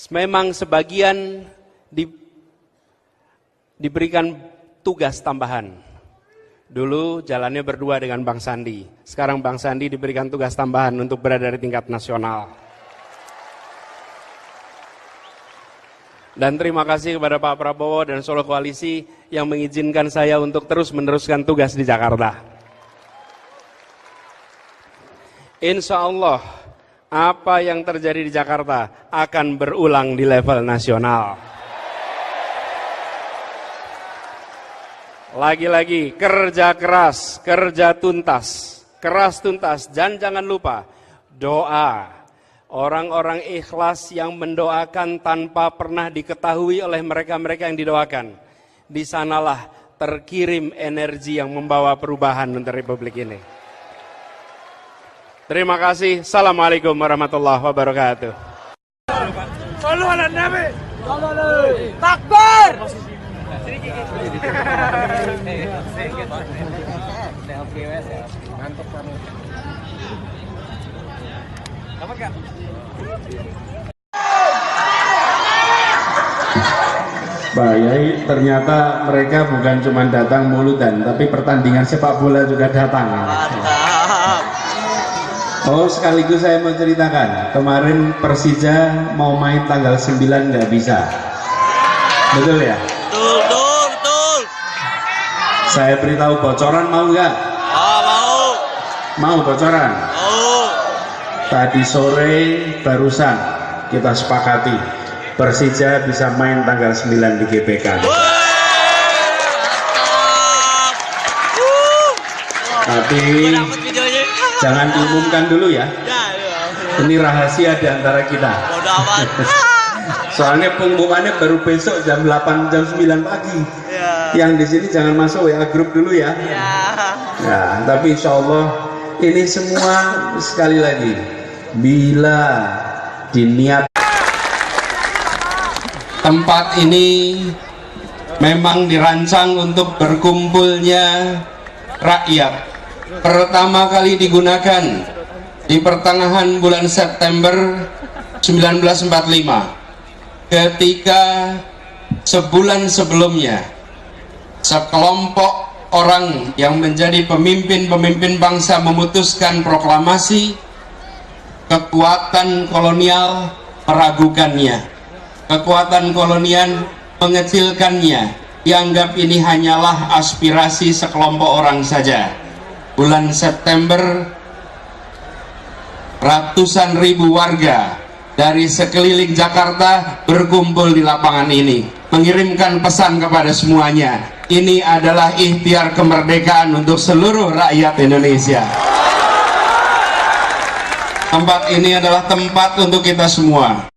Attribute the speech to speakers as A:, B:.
A: Memang sebagian diberikan tugas tambahan. Dulu jalannya berdua dengan Bang Sandi. Sekarang Bang Sandi diberikan tugas tambahan untuk berada di tingkat nasional. Dan terima kasih kepada Pak Prabowo dan Solo Koalisi yang mengizinkan saya untuk terus meneruskan tugas di Jakarta. Insya Allah, apa yang terjadi di Jakarta akan berulang di level nasional. Lagi-lagi kerja keras, kerja tuntas, keras tuntas, dan jangan lupa doa. Orang-orang ikhlas yang mendoakan tanpa pernah diketahui oleh mereka-mereka yang didoakan. Di sanalah terkirim energi yang membawa perubahan untuk Republik ini. Terima kasih. Assalamualaikum warahmatullahi wabarakatuh.
B: Sallu ala Nabi. Takbir.
C: Pak Yai, ternyata mereka bukan cuma datang mulutan, tapi pertandingan sepak bola juga datang. Oh, sekaligus saya mau ceritakan, kemarin Persija mau main tanggal 9 nggak bisa. Betul ya?
B: Betul.
C: Saya beritahu bocoran, mau nggak?
B: Mau.
C: Mau bocoran?
B: Mau.
C: Tadi sore barusan kita sepakati Persija bisa main tanggal 9 di GBK. Tapi jangan diumumkan dulu ya. Ini rahasia di antara kita. Soalnya pengumumannya baru besok jam 8 jam 9 pagi. Yang di sini jangan masuk WA grup dulu ya. Ya, tapi insya Allah ini semua sekali lagi bila diniat. Tempat ini memang dirancang untuk berkumpulnya rakyat. Pertama kali digunakan di pertengahan bulan September 1945 ketika sebulan sebelumnya sekelompok orang yang menjadi pemimpin bangsa memutuskan proklamasi. Kekuatan kolonial meragukannya, kekuatan kolonial mengecilkannya, dianggap ini hanyalah aspirasi sekelompok orang saja. Bulan September, ratusan ribu warga dari sekeliling Jakarta berkumpul di lapangan ini, mengirimkan pesan kepada semuanya, ini adalah ikhtiar kemerdekaan untuk seluruh rakyat Indonesia. Tempat ini adalah tempat untuk kita semua.